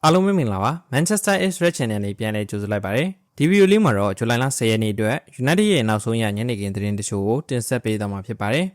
အားလုံးပဲမင်္ဂလာပါ Manchester is Red Channel နဲ့ပြန်လည်ကြိုဆိုလိုက်ပါတယ်ဒီဗီဒီယိုလေးမှာတော့ဇူလိုင်လ10ရက်နေ့အတွက် United ရဲ့နောက်ဆုံးရညနေခင်းသတင်းတချို့ကိုတင်ဆက်ပေးသွားမှာဖြစ်ပါတယ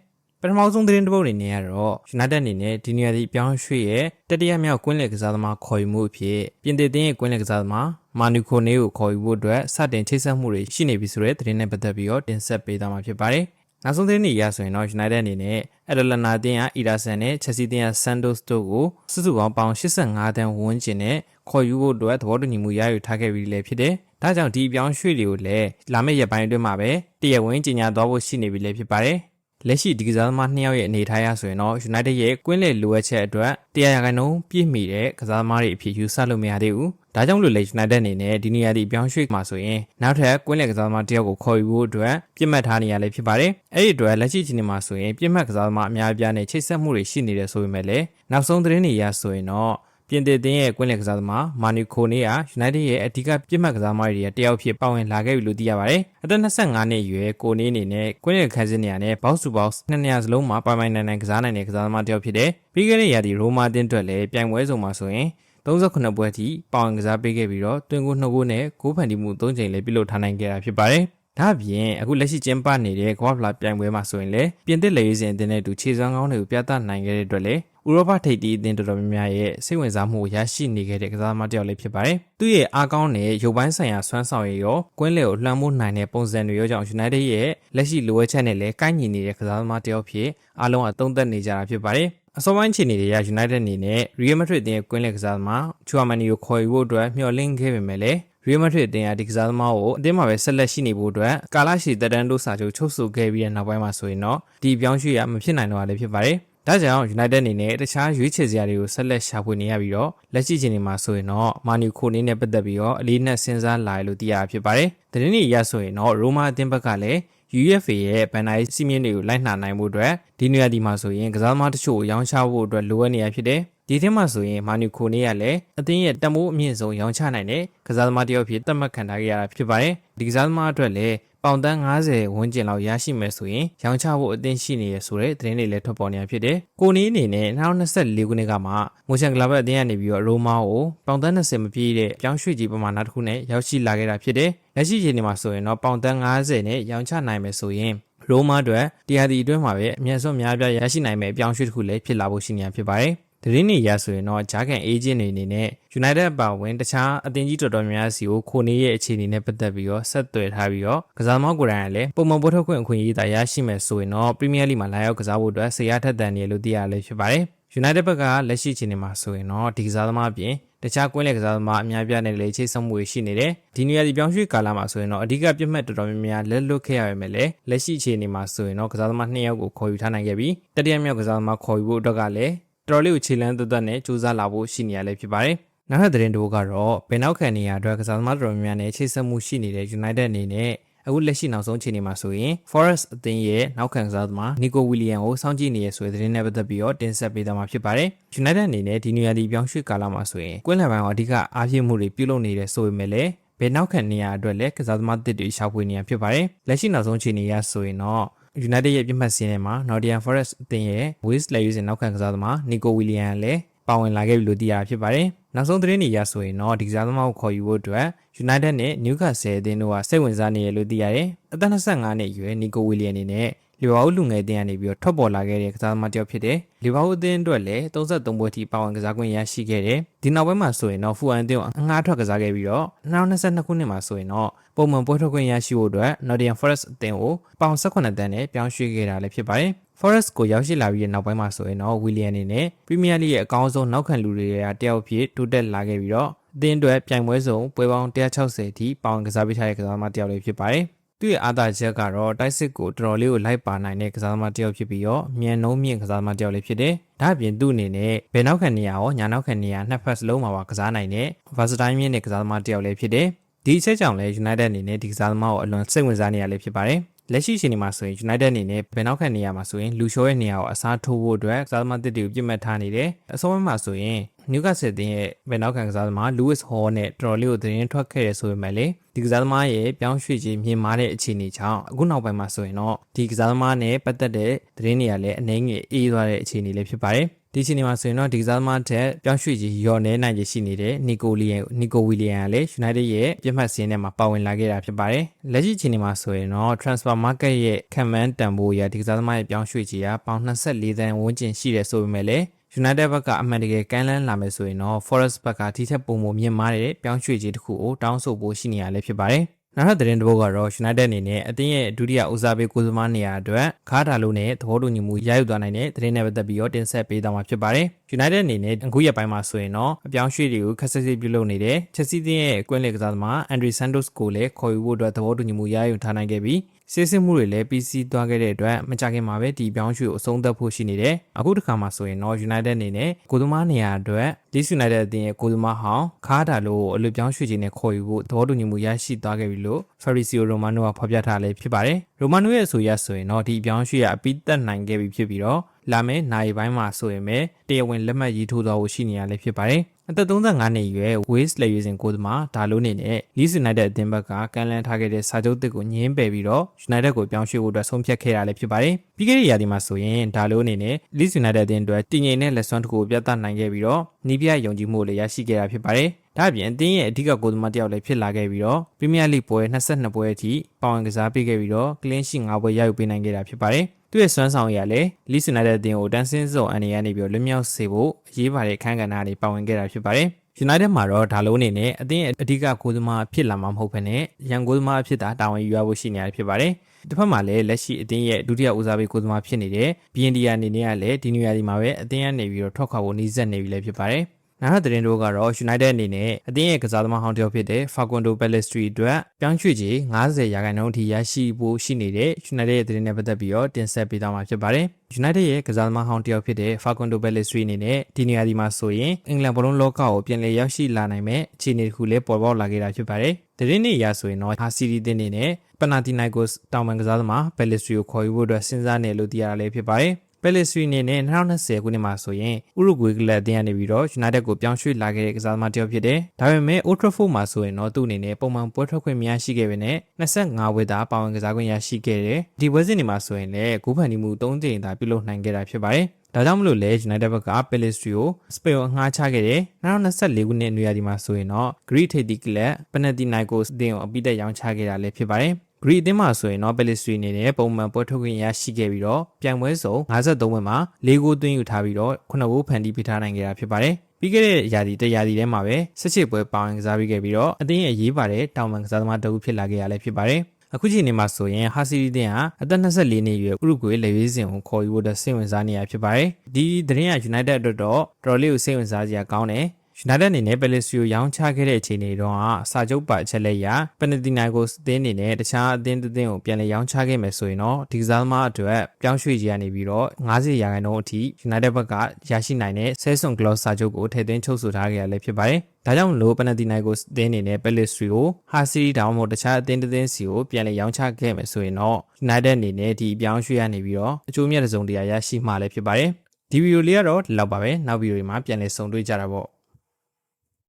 ်ပထမဆုံးသတင်းတစ်ပုဒ်အနေနဲ့ကတော့ United အနေနဲ့ဒီနေရာဒီပြောင်းရွှေ့ရဲ့တတိယမြောက်ကွင်းလယ်ကစားသမားခေါ်ယူမှုအဖြစ်ပြင်သစ်တင်းရဲ့ကွင်းလယ်ကစားသမားမာနူခိုနေကိုခေါ်ယူဖို့အတွက်စတင်ချိတ်ဆက်မှုတွေရှိနေပြီဆိုတဲ့သတင်းနဲ့ပတ်သက်ပြီးတော့တင်ဆက်ပေးသွားမှာဖြစ်ပါတယ်နောက်ဆုံးသတင်းတွေရဆိုရင်တော့ United အနေနဲ့ Atalanta တင်းက Ederson နဲ့ Chelsea တင်းက Santos တို့ကိုစုစုပေါင်းပေါင်85တန်းဝန်းကျင်နဲ့ခေါ်ယူဖို့အတွက်သဘောတူညီမှုရယူထားခဲ့ပြီးလည်းဖြစ်တယ်။ဒါကြောင့်ဒီပြောင်းရွှေ့တွေကိုလည်းလာမယ့်ရက်ပိုင်းအတွင်းမှာပဲတရားဝင်ကြေညာသွားဖို့ရှိနေပြီလည်းဖြစ်ပါတယ်။လက်ရှိဒီကစားသမား2ယောက်ရဲ့အနေထားရဆိုရင်တော့ United ရဲ့ကွင်းလယ်လိုအပ်ချက်အတွက်100%ပြည့်မီတဲ့ကစားသမားတွေအဖြစ်ယူဆလို့မရသေးဘူး။ဒါကြောင့်လို့လေ United အနေနဲ့ဒီနေရာဒီပြောင်းရွှေ့မှာဆိုရင်နောက်ထပ်ကွင်းလယ်ကစားသမားတစ်ယောက်ကိုခေါ်ယူဖို့အတွက်ပြစ်မှတ်ထားနေရလည်းဖြစ်ပါတယ်။အဲ့ဒီအတွက်လက်ရှိချိန်မှာဆိုရင်ပြစ်မှတ်ကစားသမားအများအပြားနဲ့ချိတ်ဆက်မှုတွေရှိနေတယ်ဆိုပေမဲ့လည်းနောက်ဆုံးသတင်းတွေရဆိုရင်တော့ပြင်သစ်တင်းရဲ့ကွင်းလယ်ကစားသမားမာနီခိုနေက United ရဲ့အဓိကပြစ်မှတ်ကစားသမားတွေရဲ့တယောက်ဖြစ်ပါဝင်လာခဲ့ပြီလို့သိရပါတယ်။အသက်25နှစ်အရွယ်ကိုနေအနေနဲ့ကွင်းလယ်ခန်းစစ်နေရတဲ့ box to box နှစ်နေရာစလုံးမှာပိုင်နိုင်ကစားနိုင်တဲ့ကစားသမားတယောက်ဖြစ်တယ်။ပြီးခဲ့တဲ့ရာသီရိုမာတင်းအတွက်လည်းပြိုင်ပွဲစုံမှာဆိုရင်38ပွဲထိပါဝင်ကစားပေးခဲ့ပြီးတော့တွင်ကို2ဂိုးနဲ့ဂိုးဖန်တီးမှု3ချိန်လည်းပြုလုပ်ထားနိုင်ခဲ့တာဖြစ်ပါတယ်။ဒါ့အပြင်အခုလက်ရှိကျင်းပနေတဲ့ကမ္ဘာ့ဖလားပြိုင်ပွဲမှာဆိုရင်လည်းပြင်သစ်လေရေးစဉ်အသင်းနဲ့အတူခြေစွမ်းကောင်းတွေကိုပြသနိုင်ခဲ့တဲ့အတွက်လည်းဥရောပထိပ်သီးအသင်းတော်တော်များများရဲ့စိတ်ဝင်စားမှုကိုရရှိနေခဲ့တဲ့ကစားသမားတစ်ယောက်လည်းဖြစ်ပါတယ်။သူ့ရဲ့အားကောင်းတဲ့ရုပ်ပိုင်းဆိုင်ရာစွမ်းဆောင်ရည်ရောကွင်းလယ်ကိုလွှမ်းမိုးနိုင်တဲ့ပုံစံတွေရောကြောင့် United ရဲ့လက်ရှိလိုအပ်ချက်နဲ့လည်းကိုက်ညီနေတဲ့ကစားသမားတစ်ယောက်ဖြစ်အားလုံးအသုံးသက်နေကြတာဖြစ်ပါတယ်။အစောပိုင်းချိန်တွေက United အနေနဲ့ Real Madrid အသင်းရဲ့ကွင်းလယ်ကစားသမား Tchouameni ကိုခေါ်ယူဖို့အတွက်မျှော်လင့်ခဲ့ပေမဲ့လည်းReal Madrid အသင်းကဒီကစားသမားကိုအသင်းမှာပဲဆက်လက်ရှိနေဖို့အတွက်ကာလရှည်သက်တမ်းတိုးစာချုပ်ချုပ်ဆိုခဲ့ပြီးတဲ့နောက်ပိုင်းမှာဆိုရင်တော့ဒီပြောင်းရွှေ့ရမဖြစ်နိုင်တော့လည်းဖြစ်ပါတယ်။ဒါကြောင့် United အနေနဲ့တခြားရွေးချယ်စရာတွေကိုဆက်လက်ရှာဖွေနေရပြီးတော့လက်ရှိချိန်မှာဆိုရင်တော့မာနီခိုနေနဲ့ပတ်သက်ပြီးတော့အလေးနက်စဉ်းစားလာရလို့သိရဖြစ်ပါတယ်။သတင်းတွေရဆိုရင်တော့ရိုမာအသင်းဘက်ကလည်း UEFA ရဲ့ဘန်နာရေးစီမင်းတွေကိုလိုက်နှာနိုင်ဖို့အတွက်ဒီနေရာဒီမှာဆိုရင်ကစားသမားတချို့ကိုရောင်းချဖို့အတွက်လိုအပ်နေရဖြစ်တယ်။ဒီထက်မှဆိုရင်မာနီခိုနေရလည်းအသင်းရဲ့တန်ဖိုးအမြင့်ဆုံးရောင်းချနိုင်တဲ့ကစားသမားတစ်ယောက်ဖြစ်သတ်မှတ်ခံထားခဲ့ရတာဖြစ်ပါတယ်။ဒီကစားသမားအတွက်လည်းပေါင်တန်း90ဝန်းကျင်လောက်ရရှိမယ်ဆိုရင်ရောင်းချဖို့အသင့်ရှိနေရဆိုတဲ့သတင်းတွေလည်းထွက်ပေါ်နေတာဖြစ်တယ်။ကိုနီးအနေနဲ့2024ခုနှစ်ကမှမိုရှန်ဂလာဘတ်အသင်းကနေပြီးတော့ရိုမာကိုပေါင်တန်း20မပြည့်တဲ့ပြောင်းရွှေ့ကြီးပမာဏတစ်ခုနဲ့ရောက်ရှိလာခဲ့တာဖြစ်တယ်။လက်ရှိချိန်မှာဆိုရင်တော့ပေါင်တန်း90နဲ့ရောင်းချနိုင်မယ်ဆိုရင်ရိုမာအတွက်တရားဒီအတွင်းမှာပဲအမြတ်စွန်းများပြားရရှိနိုင်မယ်အပြောင်းရွှေ့တစ်ခုလည်းဖြစ်လာဖို့ရှိနေတာဖြစ်ပါတယ်။သတင်းတွေရဆိုရင်တော့ဂျာကန်အေဂျင့်တွေအနေနဲ့ United ပါဝင်တခြားအသင်းကြီးတော်တော်များများစီကိုခိုနေရဲ့အခြေအနေနဲ့ပတ်သက်ပြီးတော့ဆက်သွယ်ထားပြီးတော့ကစားသမားကိုယ်တိုင်ကလည်းပုံမှန်ပွဲထုတ်ခွင့်အခွင့်အရေးသာရရှိမယ်ဆိုရင်တော့ Premier League မှာလာရောက်ကစားဖို့အတွက်ဆေးရထက်သန်နေလို့သိရလည်းဖြစ်ပါတယ်။ United ဘက်ကလက်ရှိအခြေအနေမှာဆိုရင်တော့ဒီကစားသမားအပြင်တခြားကွင်းလယ်ကစားသမားအများပြားနဲ့လည်းချိတ်ဆက်မှုရှိနေတယ်။ဒီနေရာဒီပြောင်းရွှေ့ကာလမှာဆိုရင်တော့အဓိကပြတ်မှတ်တော်တော်များများလက်လွတ်ခဲ့ရပေမဲ့လည်းလက်ရှိအခြေအနေမှာဆိုရင်တော့ကစားသမား2ယောက်ကိုခေါ်ယူထားနိုင်ခဲ့ပြီးတတိယမြောက်ကစားသမားခေါ်ယူဖို့အတွက်ကလည်းတော်တော်လေးကိုခြေလန်းသွက်နဲ့စူးစမ်းလာဖို့ရှိနေရလည်းဖြစ်ပါတယ်။နောက်ထပ်သတင်းတို့ကတော့ဘယ်နောက်ခံနေရအတွက်ကစားသမားတော်များများနဲ့ချိတ်ဆက်မှုရှိနေတဲ့ United အနေနဲ့အခုလက်ရှိနောက်ဆုံးချိန်မှာဆိုရင် Forest အသင်းရဲ့နောက်ခံကစားသမား Nico Williams ကိုစောင့်ကြည့်နေရဆိုတဲ့သတင်းနဲ့ပတ်သက်ပြီးတော့တင်ဆက်ပေးသွားမှာဖြစ်ပါတယ်။ United အနေနဲ့ဒီနေရာဒီပြောင်းရွှေ့ကာလမှာဆိုရင်ကွင်းလယ်ပိုင်းကအဓိကအားဖြည့်မှုတွေပြုလုပ်နေတယ်ဆိုပေမဲ့လည်းဘယ်နောက်ခံနေရအတွက်လည်းကစားသမားသစ်တွေရှာဖွေနေရဖြစ်ပါတယ်။လက်ရှိနောက်ဆုံးချိန်ရဆိုရင်တော့United ရဲ့ပြစ်မှတ်စင်းထဲမှာ Nottingham Forest အသင်းရဲ့ West လက်ယူစဉ်နောက်ခံကစားသမား Nico Williams လည်းပါဝင်လာခဲ့ပြီလို့သိရဖြစ်ပါတယ်။နောက်ဆုံးသတင်းတွေရဆိုရင်တော့ဒီကစားသမားကိုခေါ်ယူဖို့အတွက် United နဲ့ Newcastle အသင်းတို့ကစိတ်ဝင်စားနေရလို့သိရတယ်။အသက်25နှစ်အရွယ် Nico Williams အနေနဲ့လီဗာပူးလူငယ်အသင်းကနေပြီးတော့ထွက်ပေါ်လာခဲ့တဲ့ကစားသမားတစ်ယောက်ဖြစ်တယ်။လီဗာပူးအသင်းအတွက်လည်း33ပွဲထိပါဝင်ကစားခွင့်ရရှိခဲ့တယ်။ဒီနောက်ပိုင်းမှာဆိုရင်တော့ဖူအန်အသင်းကိုအငှားထွက်ကစားခဲ့ပြီးတော့2022ခုနှစ်မှာဆိုရင်တော့ပုံမှန်ပွဲထွက်ခွင့်ရရှိဖို့အတွက် Nottingham Forest အသင်းကိုပေါင်18တန်းနဲ့ပြောင်းရွှေ့ခဲ့တာလည်းဖြစ်ပါတယ်။ Forest ကိုရောက်ရှိလာပြီးတဲ့နောက်ပိုင်းမှာဆိုရင်တော့ William အနေနဲ့ Premier League ရဲ့အကောင်းဆုံးနောက်ခံလူတွေကတယောက်ဖြစ်တိုးတက်လာခဲ့ပြီးတော့အသင်းအတွက်ပြိုင်ပွဲစုံပွဲပေါင်း160ထိပါဝင်ကစားပေးထားတဲ့ကစားသမားတစ်ယောက်လည်းဖြစ်ပါတယ်။သူ့ရဲ့အားသာချက်ကတော့တိုက်စစ်ကိုတော်တော်လေးကိုလိုက်ပါနိုင်တဲ့ကစားသမားတစ်ယောက်ဖြစ်ပြီးတော့မြန်နှုံးမြင့်ကစားသမားတစ်ယောက်လည်းဖြစ်တယ်။ဒါ့အပြင်သူ့အနေနဲ့ဘယ်နောက်ခံနေရရောညာနောက်ခံနေရနှစ်ဖက်စလုံးမှာပါကစားနိုင်တဲ့ versatile မြင့်တဲ့ကစားသမားတစ်ယောက်လည်းဖြစ်တယ်။ဒီအချက်ကြောင့်လည်း United အနေနဲ့ဒီကစားသမားကိုအလွန်စိတ်ဝင်စားနေရလည်းဖြစ်ပါတယ်။လက်ရှိအချိန်မှာဆိုရင် United အနေနဲ့ဘယ်နောက်ခံနေရမှာဆိုရင်လူရှိုးရဲ့နေရာကိုအစားထိုးဖို့အတွက်ကစားသမားတစ်တွေကိုပြစ်မှတ်ထားနေတယ်။အစောပိုင်းမှာဆိုရင် Newcastle အသင်းရဲ့ဘယ်နောက်ခံကစားသမား Lewis Hall နဲ့တော်တော်လေးကိုသတင်းထွက်ခဲ့ရဆိုပေမဲ့လေဒီကစားသမားရဲ့ပြောင်းရွှေ့ခြင်းမြင်မာတဲ့အခြေအနေကြောင့်အခုနောက်ပိုင်းမှာဆိုရင်တော့ဒီကစားသမားနဲ့ပတ်သက်တဲ့သတင်းတွေကလည်းအနည်းငယ်အေးသွားတဲ့အခြေအနေလေးဖြစ်ပါတယ်။ ဒီချိန်မှာဆိုရင်တော့ဒီကစားသမားတဲ့ပြောင်းရွှေ့ကြီးရော်နေနိုင်ရရှိနေတဲ့နီကိုဝီလီယံကလည်း United ရဲ့ပြတ်မှတ်စင်းထဲမှာပါဝင်လာခဲ့တာဖြစ်ပါတယ်လက်ရှိချိန်မှာဆိုရင်တော့ transfer market ရဲ့ခံမှန်းတန်ဖိုးအရဒီကစားသမားရဲ့ပြောင်းရွှေ့ကြီးကပေါင်24သန်းဝန်းကျင်ရှိတယ်ဆိုပေမဲ့လည်း United ဘက်ကအမှန်တကယ်ကမ်းလှမ်းလာမယ်ဆိုရင်တော့ Forest ဘက်ကဒီထက်ပိုမိုမြင့်မားတဲ့ပြောင်းရွှေ့ကြီးတစ်ခုကိုတောင်းဆိုဖို့ရှိနေရလဲဖြစ်ပါတယ်နောက်ထပ်သတင်းတစ်ပုဒ်ကတော့ United အနေနဲ့အသင်းရဲ့ဒုတိယဦးစားပေးကိုယ်စားမနေရာအတွက်ခါတာလို့နဲ့သဘောတူညီမှုရယူသွားနိုင်တဲ့သတင်းနဲ့ပတ်သက်ပြီးတော့တင်ဆက်ပေးသွားမှာဖြစ်ပါတယ်။ United အနေနဲ့အခုရက်ပိုင်းမှာဆိုရင်တော့အပြောင်းရွှေ့တွေကိုခက်ဆက်စစ်ပြုလုပ်နေတဲ့ Chelsea အသင်းရဲ့ကွင်းလေကစားသမား Andre Santos ကိုလည်းခေါ်ယူဖို့အတွက်သဘောတူညီမှုရယူထားနိုင်ခဲ့ပြီးစစ်စစ်မှုတွေလည်းပြီးစီးသွားခဲ့တဲ့အတွက်မကြခင်မှာပဲဒီပြောင်းရွှေ့ကိုအဆုံးသတ်ဖို့ရှိနေတယ်။အခုတစ်ခါမှဆိုရင်တော့ United အနေနဲ့ကိုယ်သမားနေရာအတွက် Leeds United အသင်းရဲ့ကိုယ်သမားဟောင်းခါတာလို့အလွတ်ပြောင်းရွှေ့ခြင်းနဲ့ခေါ်ယူဖို့သဘောတူညီမှုရရှိသွားခဲ့ပြီလို့ Fabrizio Romano ကဖော်ပြထားလည်းဖြစ်ပါတယ်။ Romano ရဲ့အဆိုအရဆိုရင်တော့ဒီပြောင်းရွှေ့ရအပြီးသက်နိုင်ခဲ့ပြီဖြစ်ပြီးတော့လာမယ့်နိုင်ပိုင်းမှာဆိုရင်ပဲတရားဝင်လက်မှတ်ရေးထိုးသွားဖို့ရှိနေရလည်းဖြစ်ပါတယ်။အသက်35နှစ်အရွယ် Wales လက်ရွေးစင်ကိုယ်သမားဒါလိုနေနဲ့ Leeds United အသင်းဘက်ကကမ်းလှမ်းထားခဲ့တဲ့စာချုပ်သစ်ကိုညှင်းပယ်ပြီးတော့ United ကိုပြောင်းရွှေ့ဖို့အတွက်ဆုံးဖြတ်ခဲ့တာလည်းဖြစ်ပါတယ်။ပြီးခဲ့တဲ့ရာသီမှာဆိုရင်ဒါလိုနေနဲ့ Leeds United အသင်းအတွက်တည်ငြိမ်တဲ့လက်စွမ်းတစ်ခုကိုပြသနိုင်ခဲ့ပြီးတော့နီးပြယုံကြည်မှုလည်းရရှိခဲ့တာဖြစ်ပါတယ်။ဒါ့အပြင်အသင်းရဲ့အဓိကကိုယ်သမားတစ်ယောက်လည်းဖြစ်လာခဲ့ပြီးတော့ Premier League ပွဲ22ပွဲအထိပါဝင်ကစားပေးခဲ့ပြီးတော့ clean sheet 5ပွဲရယူပေးနိုင်ခဲ့တာဖြစ်ပါတယ်။သူ့ရဲ့စွမ်းဆောင်ရည်လည်း Leeds United အသင်းကိုတန်းစင်းစုံအနေနဲ့ပြီးတော့လွတ်မြောက်စေဖို့အရေးပါတဲ့အခန်းကဏ္ဍတွေပါဝင်ခဲ့တာဖြစ်ပါတယ်။ United မှာတော့ဒါလုံးအနေနဲ့အသင်းရဲ့အဓိကကိုယ်သမားဖြစ်လာမှာမဟုတ်ဘဲနဲ့ရန်ကိုယ်သမားဖြစ်တာတာဝန်ယူရဖို့ရှိနေတာဖြစ်ပါတယ်။တစ်ဖက်မှာလည်းလက်ရှိအသင်းရဲ့ဒုတိယဦးစားပေးကိုယ်သမားဖြစ်နေတဲ့ BND အနေနဲ့ကလည်းဒီနေရာဒီမှာပဲအသင်းကနေပြီးတော့ထွက်ခွာဖို့နှီးစက်နေပြီလည်းဖြစ်ပါတယ်။နောက်ထပ်သတင်းတို့ကတော့ United အနေနဲ့အသင်းရဲ့ကစားသမားဟောင်းတစ်ယောက်ဖြစ်တဲ့ Facundo Pellistri အတွက်ပြောင်းရွှေ့ကြီး90%အထိရရှိဖို့ရှိနေတဲ့ United ရဲ့သတင်းနဲ့ပတ်သက်ပြီးတော့တင်ဆက်ပေးသွားမှာဖြစ်ပါတယ်။ United ရဲ့ကစားသမားဟောင်းတစ်ယောက်ဖြစ်တဲ့ Facundo Pellistri အနေနဲ့ဒီနေရာဒီမှာဆိုရင်အင်္ဂလန်ဘောလုံးလောကကိုပြန်လည်ရောက်ရှိလာနိုင်မဲ့အခြေအနေတစ်ခုလည်းပေါ်ပေါက်လာခဲ့တာဖြစ်ပါတယ်။သတင်းတွေအရဆိုရင်တော့ City အသင်းအနေနဲ့ Panathinaikos တောင်ပန်ကစားသမား Pellistri ကိုခေါ်ယူဖို့အတွက်စဉ်းစားနေလို့သိရတာလည်းဖြစ်ပါတယ်။ Pellistri အနေနဲ့2020ခုနှစ်မှာဆိုရင်ဥရုဂွေကလပ်အသင်းကနေပြီးတော့ United ကိုပြောင်းရွှေ့လာခဲ့တဲ့ကစားသမားတစ်ယောက်ဖြစ်တယ်။ဒါပေမဲ့ Old Trafford မှာဆိုရင်တော့သူ့အနေနဲ့ပုံမှန်ပွဲထွက်ခွင့်မရရှိခဲ့ပေနဲ့25ပွဲသာပါဝင်ကစားခွင့်ရရှိခဲ့တယ်။ဒီပွဲစဉ်တွေမှာဆိုရင်လည်းဂိုးဖန်တီးမှု3ကြိမ်သာပြုလုပ်နိုင်ခဲ့တာဖြစ်ပါတယ်။ဒါကြောင့်မလို့လဲ United ဘက်က Pellistri ကိုစပိန်ကိုအငှားချခဲ့တယ်။2024ခုနှစ်နွေရာသီမှာဆိုရင်တော့ Greek ထိပ်သီးကလပ် Panathinaikos အသင်းကိုအပိသက်ရောင်းချခဲ့တာလည်းဖြစ်ပါတယ်။ဂရီအသင်းမှာဆိုရင်တော့ Pellistri အနေနဲ့ပုံမှန်ပွဲထုတ်ခွင့်ရရှိခဲ့ပြီးတော့ပြိုင်ပွဲစုံ53ပွဲမှာ4ဂိုးသွင်းယူထားပြီးတော့9ဂိုးဖန်တီးပေးထားနိုင်ခဲ့တာဖြစ်ပါတယ်။ပြီးခဲ့တဲ့ရာသီထဲမှာပဲ18ပွဲပါဝင်ကစားပေးခဲ့ပြီးတော့အသင်းရဲ့ရေးပါတဲ့တောင်ပန်ကစားသမားတစ်ဦးဖြစ်လာခဲ့ရလဲဖြစ်ပါတယ်။အခုချိန်မှာဆိုရင်ဟာစီရီတင်ဟာအသက်24နှစ်အရွယ်ဥရုဂွေလက်ရွေးစင်ကိုခေါ်ယူဖို့စိတ်ဝင်စားနေရဖြစ်ပါတယ်။ဒီသတင်းက United အတွက်တော့တော်တော်လေးကိုစိတ်ဝင်စားစရာကောင်းတယ်။ United အနေနဲ့ Pellistri ကိုရောင်းချခဲ့တဲ့အခြေအနေတော့စာချုပ်ပါအချက်လက်အရ Panathinaikos အသင်းအနေနဲ့တခြားအသင်းတစ်သင်းကိုပြန်လည်ရောင်းချခဲ့မယ်ဆိုရင်တော့ဒီကစားသမားအတွက်ပြောင်းရွှေ့ကြီးကနေပြီးတော့90%အထိ United ဘက်ကရရှိနိုင်တဲ့ Season Clause စာချုပ်ကိုထည့်သွင်းချုပ်ဆိုထားခဲ့ရလဲဖြစ်ပါတယ်။ဒါကြောင့်မလို့ Panathinaikos အသင်းအနေနဲ့ Pellistri ကိုဟာစီရီတောင်မှတခြားအသင်းတစ်သင်းစီကိုပြန်လည်ရောင်းချခဲ့မယ်ဆိုရင်တော့ United အနေနဲ့ဒီပြောင်းရွှေ့ရနေပြီးတော့အကျိုးမြတ်တစ်စုံတရာရရှိမှလည်းဖြစ်ပါတယ်။ဒီဗီဒီယိုလေးကတော့ဒီလောက်ပါပဲ။နောက်ဗီဒီယိုတွေမှာပြန်လည်ဆုံတွေ့ကြတာပေါ့။